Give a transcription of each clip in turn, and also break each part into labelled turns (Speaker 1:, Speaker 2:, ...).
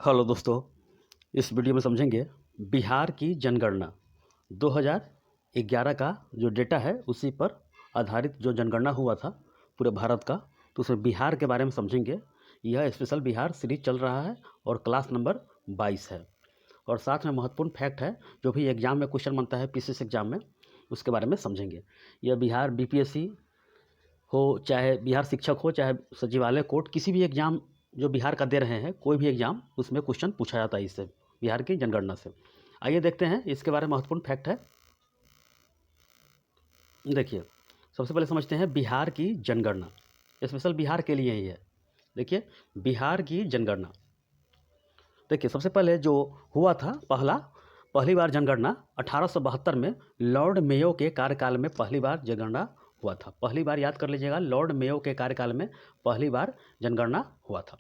Speaker 1: Hello दोस्तों, इस video में समझेंगे बिहार की जनगणना 2011 का जो डेटा है उसी पर आधारित जो जनगणना हुआ था पूरे भारत का, तो उसमें बिहार के बारे में समझेंगे। यह स्पेशल बिहार सीरीज चल रहा है और क्लास नंबर 22 है। और साथ में महत्वपूर्ण फैक्ट है, जो भी एग्जाम में क्वेश्चन बनता है पीसीएस एग्जाम में, उसके बारे में समझेंगे। यह बिहार बीपीएससी हो, चाहे बिहार शिक्षक हो, चाहे सचिवालय कोर्ट, किसी भी एग्जाम जो बिहार का दे रहे हैं, कोई भी एग्जाम, उसमें क्वेश्चन पूछा जाता है इससे, बिहार की जनगणना से। आइए देखते हैं इसके बारे में महत्वपूर्ण फैक्ट है। देखिए, सबसे पहले समझते हैं बिहार की जनगणना, स्पेशल बिहार के लिए ही है। देखिए, बिहार की जनगणना, देखिए सबसे पहले जो हुआ था, पहली बार जनगणना 1872 में लॉर्ड मेयो के कार्यकाल में पहली बार जनगणना हुआ था। पहली बार याद कर लीजिएगा, लॉर्ड मेयो के कार्यकाल में पहली बार जनगणना हुआ था।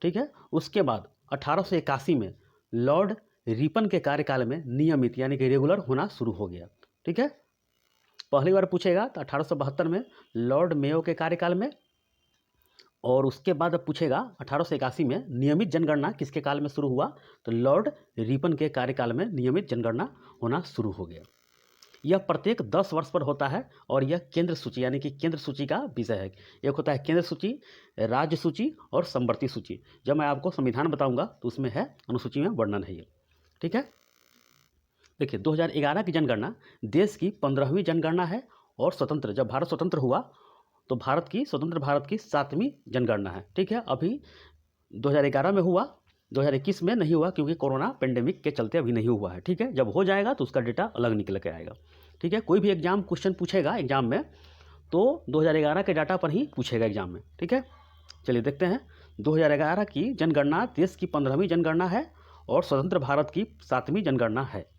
Speaker 1: ठीक है। उसके बाद 1881 में लॉर्ड रिपन के कार्यकाल में नियमित यानी कि रेगुलर होना शुरू हो गया। ठीक है। पहली बार पूछेगा तो 1872 में लॉर्ड मेयो के कार्यकाल में, और उसके बाद अब पूछेगा 1881 में नियमित जनगणना किसके काल में शुरू हुआ, तो लॉर्ड रिपन के कार्यकाल में नियमित जनगणना होना शुरू हो गया। यह प्रत्येक 10 वर्ष पर होता है और यह केंद्र सूची यानी कि केंद्र सूची का विषय है। एक होता है केंद्र सूची, राज्य सूची और समवर्ती सूची। जब मैं आपको संविधान बताऊंगा तो उसमें है, अनुसूची में वर्णन है ये। ठीक है। देखिए, 2011 की जनगणना देश की 15वीं जनगणना है और स्वतंत्र, जब भारत स्वतंत्र हुआ तो स्वतंत्र भारत की 7वीं जनगणना है। ठीक है। अभी 2011 में हुआ, 2021 में नहीं हुआ क्योंकि कोरोना पेंडेमिक के चलते अभी नहीं हुआ है। ठीक है। जब हो जाएगा तो उसका डेटा अलग निकल के आएगा। ठीक है। कोई भी एग्जाम क्वेश्चन पूछेगा एग्जाम में तो 2011 के डाटा पर ही पूछेगा एग्जाम में। ठीक है। चलिए देखते हैं, 2011 की जनगणना देश की 15वीं जनगणना है और स्वतंत्र भारत की 7वीं जनगणना है।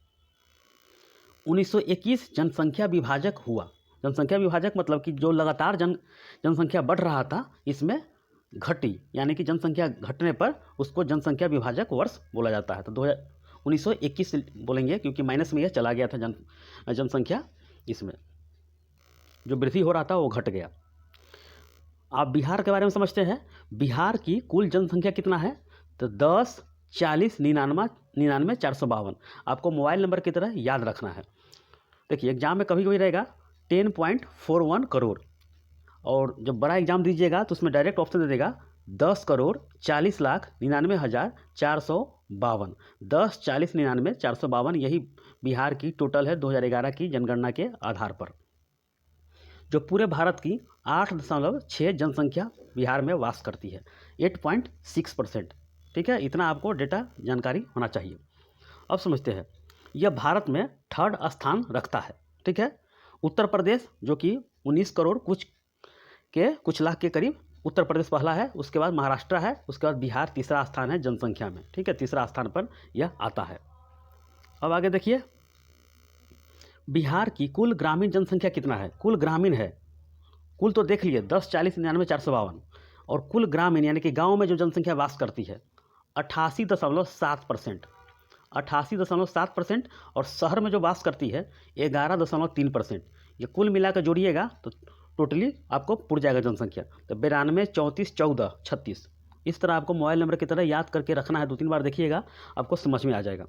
Speaker 1: 1921 जनसंख्या विभाजक हुआ। जनसंख्या विभाजक मतलब कि जो लगातार जनसंख्या बढ़ रहा था, इसमें घटी, यानी कि जनसंख्या घटने पर उसको जनसंख्या विभाजक वर्ष बोला जाता है। तो 1921 बोलेंगे क्योंकि माइनस में यह चला गया था जनसंख्या, इसमें जो वृद्धि हो रहा था वो घट गया। आप बिहार के बारे में समझते हैं। बिहार की कुल जनसंख्या कितना है, तो 10, 40, 99, 452। आपको मोबाइल नंबर की तरह याद रखना है। देखिए, एग्जाम में कभी कभी रहेगा 10.41 करोड़, और जब बड़ा एग्जाम दीजिएगा तो उसमें डायरेक्ट ऑप्शन दे देगा 10 करोड़ 40 लाख 99,452। 10, 40, 99, 452, यही बिहार की टोटल है 2011 की जनगणना के आधार पर, जो पूरे भारत की 8.6 जनसंख्या बिहार में वास करती है, 8.6%। ठीक है। इतना आपको डेटा जानकारी होना चाहिए। अब समझते हैं, यह भारत में 3rd स्थान रखता है। ठीक है। उत्तर प्रदेश जो कि 19 करोड़ कुछ लाख के करीब, उत्तर प्रदेश पहला है, उसके बाद महाराष्ट्र है, उसके बाद बिहार तीसरा स्थान है जनसंख्या में। ठीक है। तीसरा स्थान पर यह आता है। अब आगे देखिए, बिहार की कुल ग्रामीण जनसंख्या कितना है। कुल ग्रामीण है, कुल तो देख लिए 10, 40, 99, 452, और कुल ग्रामीण यानी कि गांव में जो जनसंख्या वास करती है 88.7%। 88.7%, और शहर में जो वास करती है 11.3%। ये कुल मिलाकर जोड़िएगा तो टोटली आपको पुर जाएगा जनसंख्या। तो 92, 34, 14, 36, इस तरह आपको मोबाइल नंबर की तरह याद करके रखना है। 2-3 बार देखिएगा, आपको समझ में आ जाएगा।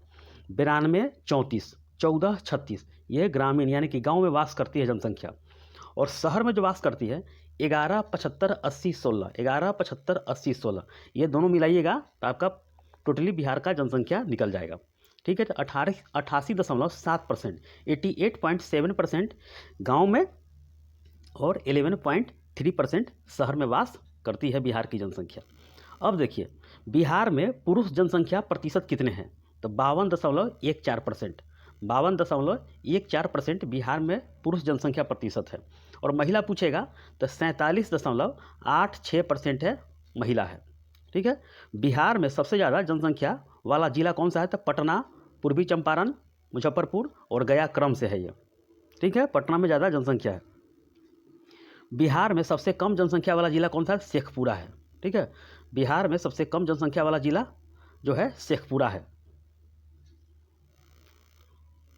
Speaker 1: 92, 34, 14, 36, ये ग्रामीण यानी कि गांव में वास करती है जनसंख्या। और शहर में जो वास करती है 11, 75, 80, 16, 11, 75, 80, 16, ये दोनों मिलाइएगा तो आपका टोटली बिहार का जनसंख्या निकल जाएगा। ठीक है। तो 88.7%, 88.7% गाँव में और 11.3% शहर में वास करती है बिहार की जनसंख्या। अब देखिए, बिहार में पुरुष जनसंख्या प्रतिशत कितने हैं, तो 52.14%। 52.14% बिहार में पुरुष जनसंख्या प्रतिशत है। और महिला पूछेगा तो 47.86% है, महिला है। ठीक है। बिहार में सबसे ज़्यादा जनसंख्या वाला जिला कौन सा है, तो पटना, पूर्वी चंपारण, मुजफ्फरपुर और गया क्रम से है ये। ठीक है। पटना में ज़्यादा जनसंख्या है। बिहार में सबसे कम जनसंख्या वाला जिला कौन सा है, शेखपुरा है। ठीक है। बिहार में सबसे कम जनसंख्या वाला जिला जो है शेखपुरा है।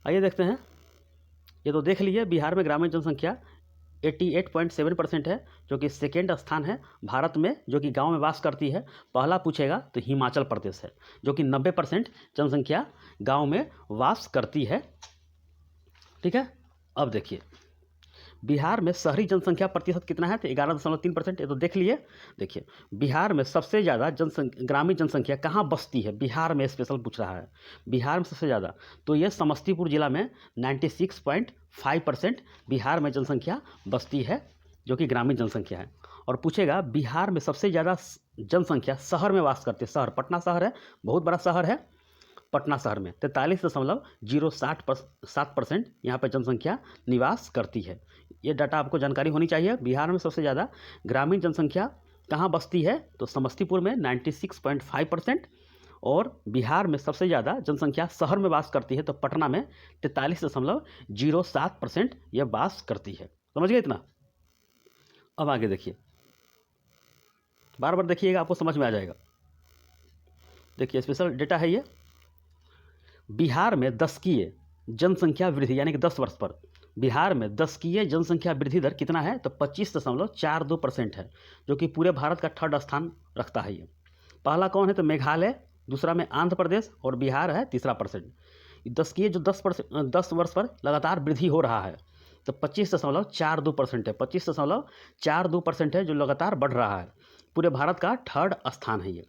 Speaker 1: आइए देखते हैं, ये तो देख लीजिए बिहार में ग्रामीण जनसंख्या 88.7% है, जो कि सेकेंड स्थान है भारत में जो कि गांव में वास करती है। पहला पूछेगा तो हिमाचल प्रदेश है, जो कि 90% जनसंख्या गांव में वास करती है। ठीक है, अब देखिए बिहार में शहरी जनसंख्या प्रतिशत कितना है, तो 11.3%। ये तो देख लिए। देखिए बिहार में सबसे ज़्यादा ग्रामीण जनसंख्या कहाँ बसती है, बिहार में स्पेशल पूछ रहा है। बिहार में सबसे ज़्यादा तो ये समस्तीपुर जिला में 96.5% बिहार में जनसंख्या बसती है, जो कि ग्रामीण जनसंख्या है। और पूछेगा बिहार में सबसे ज़्यादा जनसंख्या शहर में वास करती है। शहर पटना शहर है, बहुत बड़ा शहर है। पटना शहर में 43.07% यहाँ पर जनसंख्या निवास करती है। ये डाटा आपको जानकारी होनी चाहिए। बिहार में सबसे ज़्यादा ग्रामीण जनसंख्या कहाँ बसती है, तो समस्तीपुर में 96.5%। और बिहार में सबसे ज़्यादा जनसंख्या शहर में वास करती है, तो पटना में 43.07% यह वास करती है। समझ गए इतना। अब आगे देखिए, बार बार देखिएगा, आपको समझ में आ जाएगा। देखिए स्पेशल डेटा है ये। बिहार में दशकीय जनसंख्या वृद्धि यानी कि 10 वर्ष पर बिहार में दशकीय जनसंख्या वृद्धि दर कितना है, तो 25.42% है, जो कि पूरे भारत का थर्ड स्थान रखता है। ये पहला कौन है, तो मेघालय, दूसरा में आंध्र प्रदेश और बिहार है तीसरा परसेंट। दशकीय जो 10 वर्ष पर लगातार वृद्धि हो रहा है, तो 25.42% है। 25.42% है जो लगातार बढ़ रहा है। पूरे भारत का थर्ड स्थान है ये।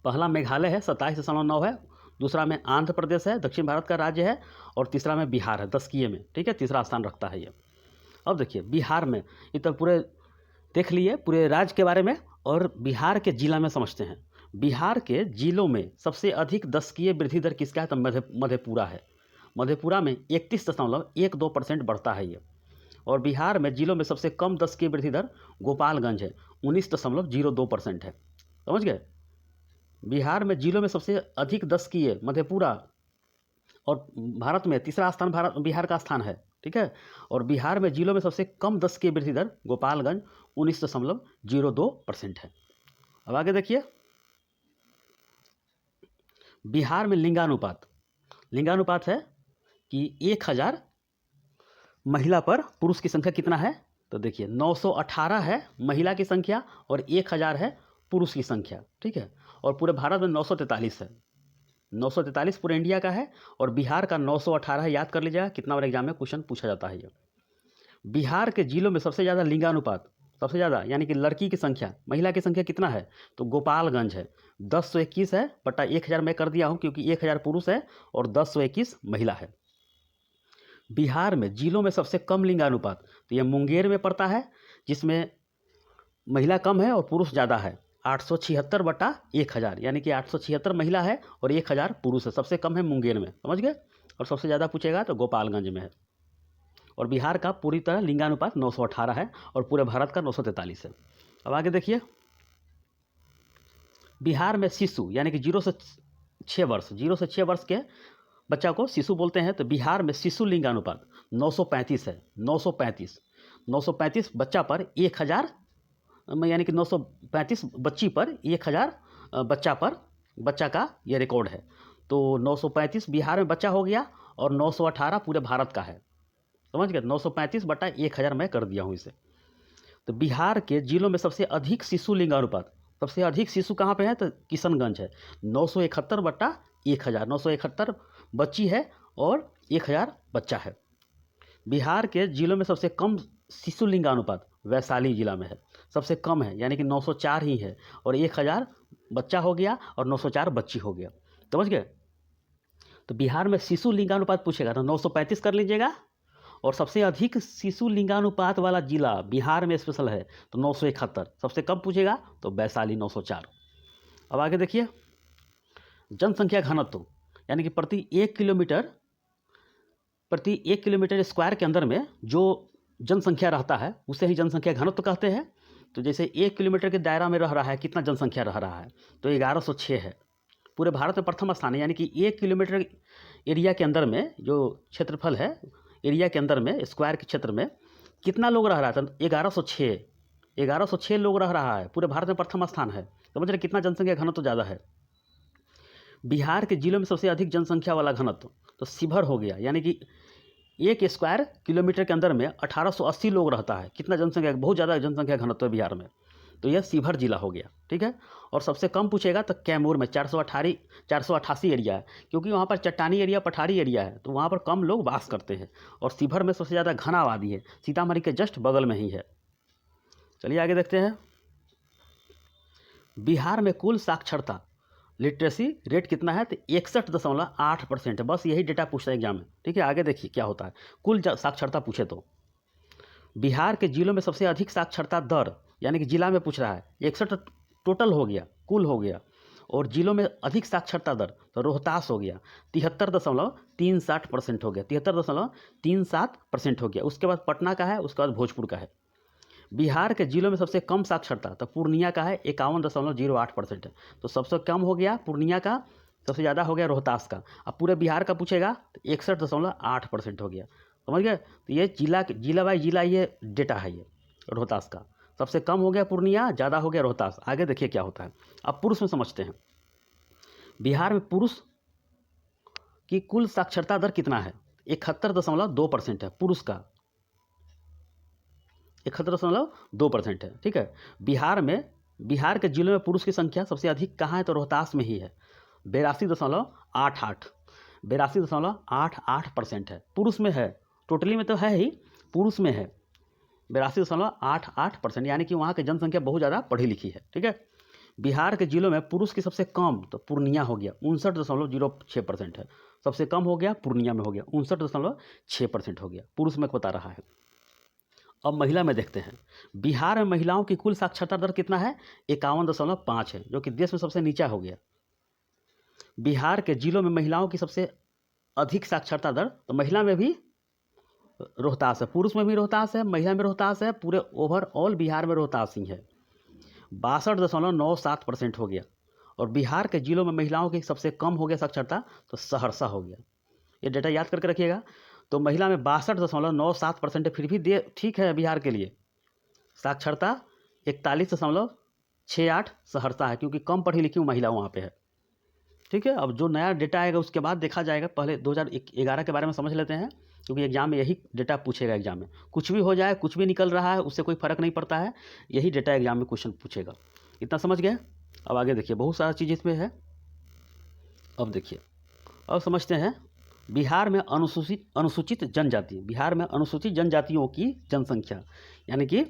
Speaker 1: पहला मेघालय है 27.9 है, दूसरा में आंध्र प्रदेश है, दक्षिण भारत का राज्य है, और तीसरा में बिहार है दशकीय में। ठीक है, तीसरा स्थान रखता है ये। अब देखिए बिहार में ये तो पूरे देख लिए पूरे राज्य के बारे में, और बिहार के जिला में समझते हैं। बिहार के जिलों में सबसे अधिक दशकीय वृद्धि दर किसका है, तो मधेपुरा है। मधेपुरा में 31.12% बढ़ता है ये। और बिहार में जिलों में सबसे कम दशकीय वृद्धि दर गोपालगंज है, 19.02% है। समझ गए। बिहार में जिलों में सबसे अधिक दशकीय मधेपुरा, और भारत में तीसरा स्थान बिहार का स्थान है। ठीक है, और बिहार में जिलों में सबसे कम दशकीय वृद्धि दर गोपालगंज 19.02% है। अब आगे देखिए, बिहार में लिंगानुपात है कि 1000 महिला पर पुरुष की संख्या कितना है, तो देखिए 918 है महिला की संख्या और 1000 है पुरुष की संख्या। ठीक है, और पूरे भारत में 943 है। 943 पूरे इंडिया का है, और बिहार का 918 है। याद कर लीजिएगा, कितना बार एग्जाम में क्वेश्चन पूछा जाता है ये। बिहार के जिलों में सबसे ज़्यादा लिंगानुपात, सबसे ज़्यादा यानी कि लड़की की संख्या, महिला की संख्या कितना है, तो गोपालगंज है 1021 है बटा 1000 मैं कर दिया हूँ, क्योंकि 1000 पुरुष है और 1021 महिला है। बिहार में जिलों में सबसे कम लिंगानुपात, तो यह मुंगेर में पड़ता है, जिसमें महिला कम है और पुरुष ज़्यादा है। 876 बटा 1000 यानी कि 876 महिला है और 1000 पुरुष है। सबसे कम है मुंगेर में। समझ गए। और सबसे ज़्यादा पूछेगा तो गोपालगंज में है। और बिहार का पूरी तरह लिंगानुपात 918 है और पूरे भारत का 943 है। अब आगे देखिए, बिहार में शिशु यानी कि 0 से 6 वर्ष के बच्चा को शिशु बोलते हैं। तो बिहार में शिशु लिंगानुपात 935 है। 935 बच्चा पर 1000 यानी कि 935 बच्ची पर 1000 बच्चा का ये रिकॉर्ड है। तो 935 बिहार में बच्चा हो गया और 918 पूरे भारत का है। समझ गए। 935 बटा 1000 मैं कर दिया हूँ इसे। तो बिहार के जिलों में सबसे अधिक शिशु लिंगानुपात, सबसे अधिक शिशु कहाँ पे है, तो किशनगंज है 971 बटा 1000। 971 बच्ची है और 1000 बच्चा है। बिहार के जिलों में सबसे कम शिशु लिंगानुपात वैशाली जिला में है, सबसे कम है यानी कि 904 ही है और 1000 बच्चा हो गया और 904 बच्ची हो गया। समझ गए। तो बिहार में शिशु लिंगानुपात पूछेगा तो 935 कर लीजिएगा। और सबसे अधिक शिशु लिंगानुपात वाला जिला बिहार में स्पेशल है तो 971। सबसे कम पूछेगा तो वैशाली 904। अब आगे देखिए, जनसंख्या घनत्व यानी कि प्रति 1 किलोमीटर स्क्वायर के अंदर में जो जनसंख्या रहता है उसे ही जनसंख्या घनत्व कहते हैं। तो जैसे 1 किलोमीटर के दायरा में रह रहा है कितना जनसंख्या रह रहा है, तो 1106 है। पूरे भारत में प्रथम स्थान है, यानी कि 1 किलोमीटर एरिया के अंदर में जो क्षेत्रफल है, एरिया के अंदर में स्क्वायर के क्षेत्र में कितना लोग रह रहा था, 1106 लोग रह रहा है। पूरे भारत में प्रथम स्थान है। समझ रहे कितना जनसंख्या घनत्व ज़्यादा है। बिहार के जिलों में सबसे अधिक जनसंख्या वाला घनत्व तो शिवहर हो गया, यानी कि 1 स्क्वायर किलोमीटर के अंदर में 1880 लोग रहता है। कितना जनसंख्या, बहुत ज़्यादा जनसंख्या घनत्व है बिहार में। तो यह शिवहर जिला हो गया, ठीक है। और सबसे कम पूछेगा तो कैमूर में 488 एरिया है, क्योंकि वहाँ पर चट्टानी एरिया, पठारी एरिया है, तो वहाँ पर कम लोग वास करते हैं। और शिवहर में सबसे ज़्यादा घना आबादी है, सीतामढ़ी के जस्ट बगल में ही है। चलिए आगे देखते हैं। बिहार में कुल साक्षरता लिटरेसी रेट कितना है, तो 61.8% है। बस यही डेटा पूछता है एग्जाम में, ठीक है। आगे देखिए क्या होता है। कुल साक्षरता पूछे तो बिहार के जिलों में सबसे अधिक साक्षरता दर, यानी कि जिला में पूछ रहा है, 61 टोटल हो गया, कुल हो गया। और जिलों में अधिक साक्षरता दर तो रोहतास हो गया, 73.37% हो गया, 73.37% हो गया। उसके बाद पटना का है, उसके बाद भोजपुर का है। बिहार के जिलों में सबसे कम साक्षरता तो पूर्णिया का है, 51.08% है। तो सबसे कम हो गया पूर्णिया का, सबसे ज़्यादा हो गया रोहतास का। अब पूरे बिहार का पूछेगा तो 61.8% हो गया, समझ गए। तो ये जिला बाई जिला ये डेटा है। ये रोहतास का सबसे कम हो गया पूर्णिया, ज़्यादा हो गया रोहतास। आगे देखिए क्या होता है। अब पुरुष में समझते हैं। बिहार में पुरुष की कुल साक्षरता दर कितना है, 71.2% है पुरुष का, 71.2% है, ठीक है। बिहार के जिलों में पुरुष की संख्या सबसे अधिक कहाँ है, तो रोहतास में ही है, 82.88% है, पुरुष में है। टोटली में तो है ही, पुरुष में है 82.88%, यानी कि वहाँ की जनसंख्या बहुत ज़्यादा पढ़ी लिखी है, ठीक है। बिहार के जिलों में पुरुष की सबसे कम तो पूर्णिया हो गया, 59.06% है। सबसे कम हो गया पूर्णिया में हो गया, 59.6% हो गया, पुरुष में बता रहा है। अब महिला में देखते हैं। बिहार में महिलाओं की कुल साक्षरता दर कितना है, 51.5 है, जो कि देश में सबसे नीचा हो गया। बिहार के जिलों में महिलाओं की सबसे अधिक साक्षरता दर तो महिला में भी रोहतास है, पुरुष में भी रोहतास है, महिला में रोहतास है, पूरे ओवरऑल बिहार में रोहतास ही है, 62.97% हो गया। और बिहार के जिलों में महिलाओं की सबसे कम हो गया साक्षरता तो सहरसा हो गया। ये डेटा याद करके रखिएगा। तो महिला में 62.97% फिर भी दे ठीक है बिहार के लिए। साक्षरता 41.68 सहरसा है, क्योंकि कम पढ़ी लिखी महिला वहाँ पे है, ठीक है। अब जो नया डेटा आएगा उसके बाद देखा जाएगा। पहले 2011 के बारे में समझ लेते हैं, क्योंकि एग्जाम में यही डेटा पूछेगा। एग्जाम में कुछ भी हो जाए, कुछ भी निकल रहा है, उससे कोई फ़र्क नहीं पड़ता है, यही डेटा एग्जाम में क्वेश्चन पूछेगा। इतना समझ गए। अब आगे देखिए, बहुत सारा चीज़ इसमें है। अब देखिए, अब समझते हैं। बिहार में अनुसूचित जनजाति, बिहार में अनुसूचित जनजातियों की जनसंख्या, यानी कि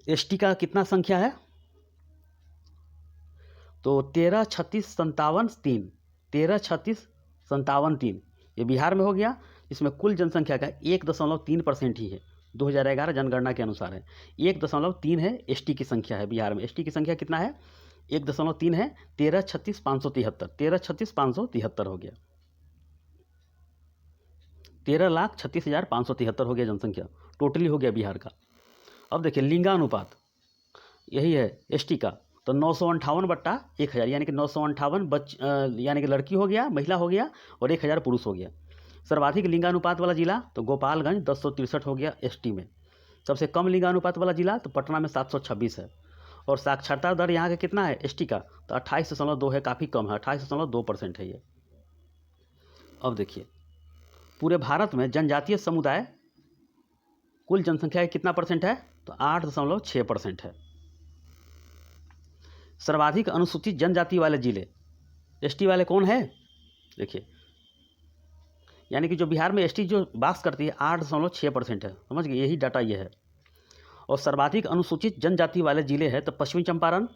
Speaker 1: एसटी का कितना संख्या है, तो 13,36,57,3 ये बिहार में हो गया। इसमें कुल जनसंख्या का 1.3% ही है, 2011 जनगणना के अनुसार है। 1.3 है एसटी की संख्या है बिहार में। एसटी की संख्या कितना है, 1.3 है, 13,36,573, 13,36,573 हो गया, 13,36,573 हो गया जनसंख्या, टोटली हो गया बिहार का। अब देखिए लिंगानुपात, यही है एसटी का, तो 958/1000, यानी कि 958 यानी कि लड़की हो गया, महिला हो गया, और 1000 पुरुष हो गया। सर्वाधिक लिंगानुपात वाला जिला तो गोपालगंज 1063 हो गया एसटी में। सबसे कम लिंगानुपात वाला जिला तो पटना में 726 है। और साक्षरता दर यहाँ का कितना है एसटी का, तो 28.2 है, काफ़ी कम है, 28.2% है ये। अब देखिए, पूरे भारत में जनजातीय समुदाय कुल जनसंख्या का कितना परसेंट है, तो 8.6% है। सर्वाधिक अनुसूचित जनजाति वाले जिले एसटी वाले कौन है, देखिए, यानी कि जो बिहार में एसटी जो वास करती है 8.6% है, समझ गए, यही डाटा ये है। और सर्वाधिक अनुसूचित जनजाति वाले जिले हैं तो पश्चिमी चंपारण,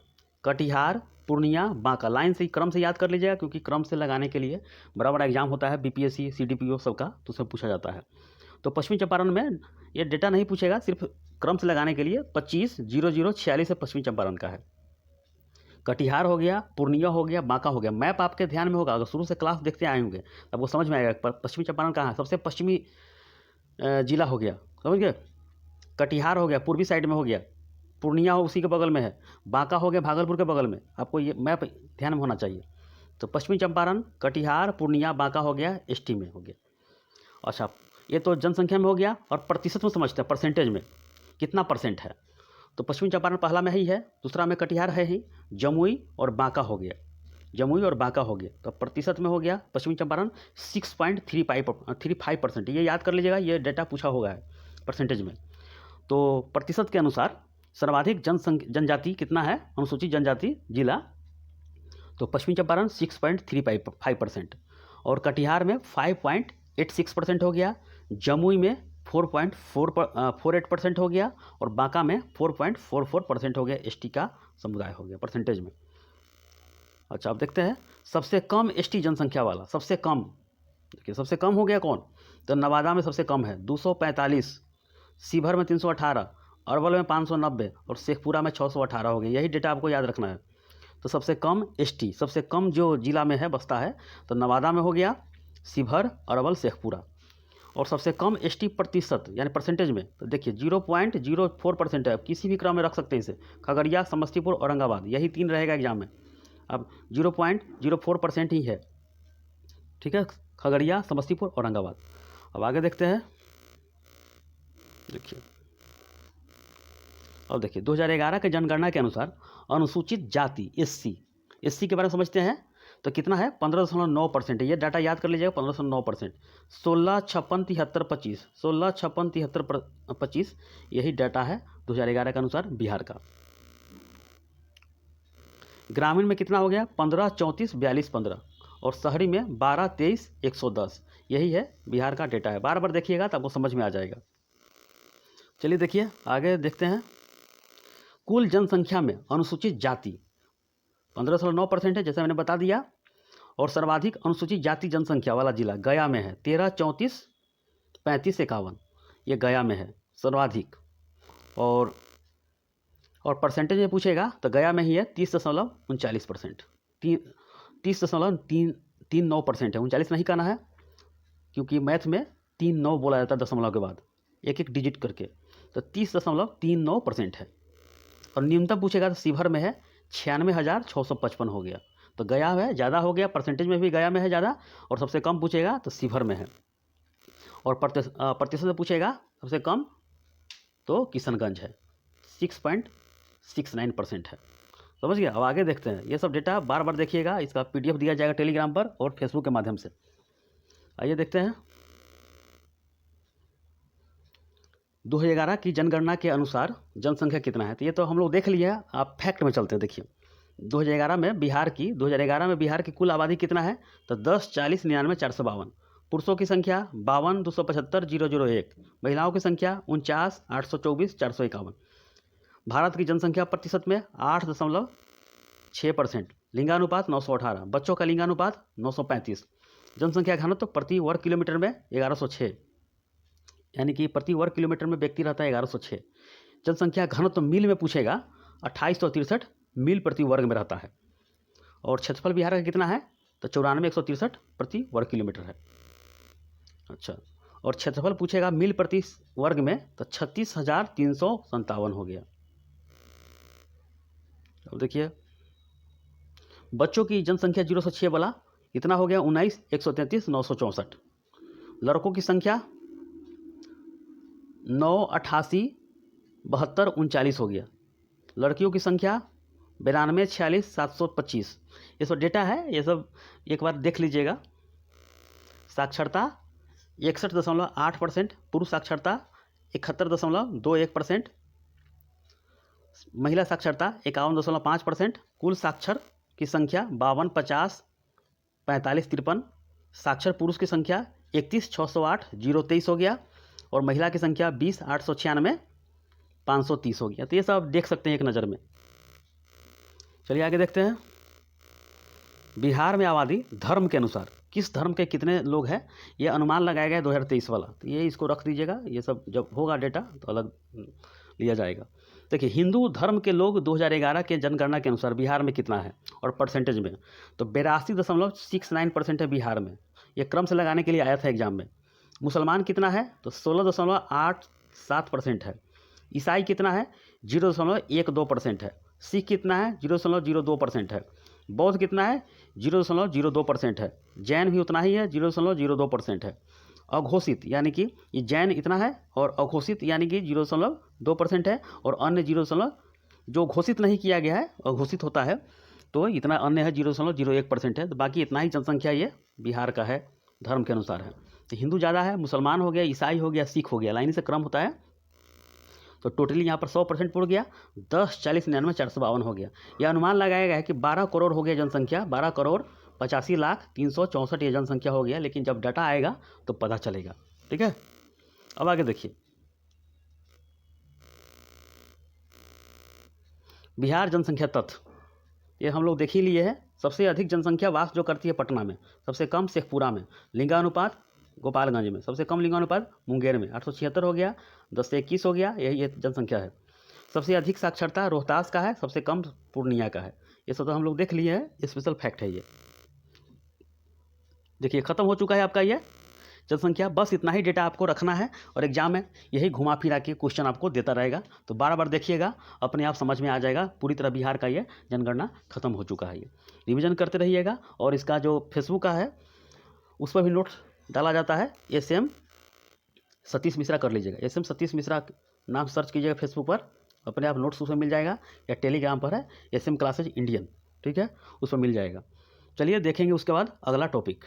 Speaker 1: कटिहार, पूर्णिया, बांका। लाइन से क्रम से याद कर लीजिएगा, क्योंकि क्रम से लगाने के लिए बड़ा बड़ा एग्जाम होता है बीपीएससी, सीडीपीओ सबका, तो उसमें पूछा जाता है। तो पश्चिमी चंपारण में ये डेटा नहीं पूछेगा, सिर्फ क्रम से लगाने के लिए 25,0046 से पश्चिमी चंपारण का है। कटिहार हो गया, पूर्णिया हो गया, बांका हो गया। मैप आपके ध्यान में होगा, अगर शुरू से क्लास देखते आए होंगे तब वो समझ में आएगा पश्चिमी चंपारण कहाँ है। सबसे पश्चिमी जिला हो गया, समझ गए। कटिहार हो गया, पूर्वी साइड में हो गया, पूर्णिया हो उसी के बगल में है, बांका हो गया भागलपुर के बगल में। आपको ये मैप ध्यान में होना चाहिए। तो पश्चिमी चंपारण, कटिहार, पूर्णिया, बांका हो गया, एसटी में हो गया। अच्छा, ये तो जनसंख्या में हो गया। और प्रतिशत में समझते हैं, परसेंटेज में कितना परसेंट है। तो पश्चिमी चंपारण पहला में ही है, दूसरा में कटिहार है ही, जमुई और बांका हो गया। जमुई और बांका हो गया। तो प्रतिशत में हो गया पश्चिमी चंपारण 6.35%। ये याद कर लीजिएगा, ये डेटा पूछा होगा है परसेंटेज में। तो प्रतिशत के अनुसार सर्वाधिक जनजाति कितना है, अनुसूचित जनजाति जिला, तो पश्चिमी चंपारण 6.35% और कटिहार में 5.86% हो गया, जमुई में 4.48% हो गया और बांका में 4.44% हो गया। एसटी का समुदाय हो गया परसेंटेज में। अच्छा, अब देखते हैं सबसे कम एसटी जनसंख्या वाला, सबसे कम, देखिए सबसे कम हो गया कौन, तो नवादा में सबसे कम है 245, सीभर में 318, अरवल में 590 और शेखपुरा में 618 हो गया। यही डेटा आपको याद रखना है। तो सबसे कम एसटी, सबसे कम जो जिला में है बसता है, तो नवादा में हो गया, सीभर, अरवल, शेखपुरा। और सबसे कम एसटी प्रतिशत यानी परसेंटेज में, तो देखिए 0.04% है। किसी भी क्रम में रख सकते हैं इसे, खगड़िया, समस्तीपुर, औरंगाबाद, यही 3 रहेगा एग्जाम में। अब 0.04% ही है, ठीक है, खगड़िया, समस्तीपुर, औरंगाबाद। अब आगे देखते हैं, देखिए अब देखिए 2011 के जनगणना के अनुसार अनुसूचित जाति एससी के बारे में समझते हैं। तो कितना है, 15.9% है। ये डाटा याद कर लीजिएगा, 15.9%। 16, 56, 73, 25, 16, 56, 73, 25, यही डाटा है 2011 के अनुसार बिहार का। ग्रामीण में कितना हो गया, 15, 34, 42, 15 और शहरी में 12, 23, 110। यही है बिहार का डेटा है। बार बार देखिएगा तो आपको समझ में आ जाएगा। चलिए देखिए आगे देखते हैं। कुल जनसंख्या में अनुसूचित जाति 15.9% है, जैसे मैंने बता दिया। और सर्वाधिक अनुसूचित जाति जनसंख्या वाला जिला गया में है, 13, 34, 35, 51, ये गया में है सर्वाधिक। और परसेंटेज में पूछेगा तो गया में ही है 30.39%, 30.39% है। 39 नहीं कहना है क्योंकि मैथ में 39 बोला जाता है दशमलव के बाद, एक एक डिजिट करके। तो 30.39% है। और न्यूनतम पूछेगा तो सीभर में है 96,655 हो गया। तो गया में ज़्यादा हो गया, परसेंटेज में भी गया में है ज़्यादा। और सबसे कम पूछेगा तो सीभर में है। और प्रतिशत में पूछेगा सबसे कम तो किशनगंज है, 6.69% है। समझ गया। अब आगे देखते हैं। ये सब डेटा बार बार देखिएगा, इसका PDF दिया जाएगा टेलीग्राम पर और फेसबुक के माध्यम से। आइए देखते हैं। 2011 की जनगणना के अनुसार जनसंख्या कितना है, तो ये तो हम लोग देख लिए हैं। आप फैक्ट में चलते हैं। देखिए 2011 में बिहार की कुल आबादी कितना है, तो 10, 40, 99, 452। पुरुषों की संख्या 52, 275, 001। महिलाओं की संख्या 49, 824, 451। भारत की जनसंख्या प्रतिशत में 8.6%। लिंगानुपात 918। बच्चों का लिंगानुपात 935। जनसंख्या घनत्व प्रति वर्ग किलोमीटर में 1106, यानी कि प्रति वर्ग किलोमीटर में व्यक्ति रहता है 1106। जनसंख्या घनत्व मील में पूछेगा, 2863 मील प्रति वर्ग में रहता है। और क्षेत्रफल बिहार का कितना है, तो 94,163 प्रति वर्ग किलोमीटर है। अच्छा, और क्षेत्रफल पूछेगा मील प्रति वर्ग में, तो 36,357 हो गया। अब देखिए बच्चों की जनसंख्या 0 से 6 वाला इतना हो गया, 19, 133, 964। लड़कों की संख्या 9, 88, 72, 39 हो गया। लड़कियों की संख्या 92, 46, 725। ये सब डेटा है, ये सब एक बार देख लीजिएगा। साक्षरता 61.8%। पुरुष साक्षरता 71.21%। महिला साक्षरता 51.5%। कुल साक्षर की संख्या 52, 50, 45, 53। साक्षर पुरुष की संख्या 31, 608, 023 हो गया। और महिला की संख्या 20, 896, 530 हो गया। तो ये सब देख सकते हैं एक नज़र में। चलिए आगे देखते हैं। बिहार में आबादी धर्म के अनुसार किस धर्म के कितने लोग हैं, ये अनुमान लगाया गया 2023 वाला। तो ये इसको रख दीजिएगा, ये सब जब होगा डेटा तो अलग लिया जाएगा। देखिए हिंदू धर्म के लोग 2011 के जनगणना के अनुसार बिहार में कितना है और परसेंटेज में, तो 82.69% है बिहार में। ये क्रम से लगाने के लिए आया था एग्जाम में। मुसलमान कितना है, तो 16.87% है। ईसाई कितना है, 0.12% है। सिख कितना है, 0.02% है। बौद्ध कितना है, 0.02% है। जैन भी उतना ही है, 0.02% है। अघोषित यानी कि ये जैन इतना है और अघोषित यानी कि 0.2% है। और अन्य 0, जो घोषित नहीं किया गया है, अघोषित होता है, तो इतना अन्य है 0.01% है, तो बाकी इतना ही जनसंख्या ये बिहार का है, धर्म के अनुसार है। तो हिंदू ज़्यादा है, मुसलमान हो गया, ईसाई हो गया, सिख हो गया, लाइन से क्रम होता है। तो टोटली यहाँ पर 100% पुर गया, 10, 40, 99, 452 हो गया। यह अनुमान लगाया गया है कि 12 करोड़ हो गया जनसंख्या, 12,85,364 ये जनसंख्या हो गया, लेकिन जब डाटा आएगा तो पता चलेगा। ठीक है, अब आगे देखिए, बिहार जनसंख्या तथ्य, ये हम लोग देख ही लिए हैं। सबसे अधिक जनसंख्या वास जो करती है पटना में, सबसे कम शेखपुरा में, लिंगानुपात गोपालगंज में, सबसे कम लिंगानुपात मुंगेर में 876 हो गया, 10 से 21 हो गया, यही ये जनसंख्या है। सबसे अधिक साक्षरता रोहतास का है, सबसे कम पूर्णिया का है। ये सब तो हम लोग देख लिए हैं, स्पेशल फैक्ट है ये। देखिए ख़त्म हो चुका है आपका ये जनसंख्या। बस इतना ही डेटा आपको रखना है और एग्जाम में यही घुमा फिरा के क्वेश्चन आपको देता रहेगा, तो बार बार देखिएगा, अपने आप समझ में आ जाएगा। पूरी तरह बिहार का ये जनगणना खत्म हो चुका है। ये रिवीजन करते रहिएगा। और इसका जो फेसबुक का है उस पर भी नोट्स डाला जाता है, SM सतीश मिश्रा कर लीजिएगा, SM सतीश मिश्रा नाम सर्च कीजिएगा फेसबुक पर, अपने आप नोट्स उसमें मिल जाएगा। या टेलीग्राम पर है SM क्लासेज इंडियन, ठीक है, उस पर मिल जाएगा। चलिए देखेंगे उसके बाद अगला टॉपिक।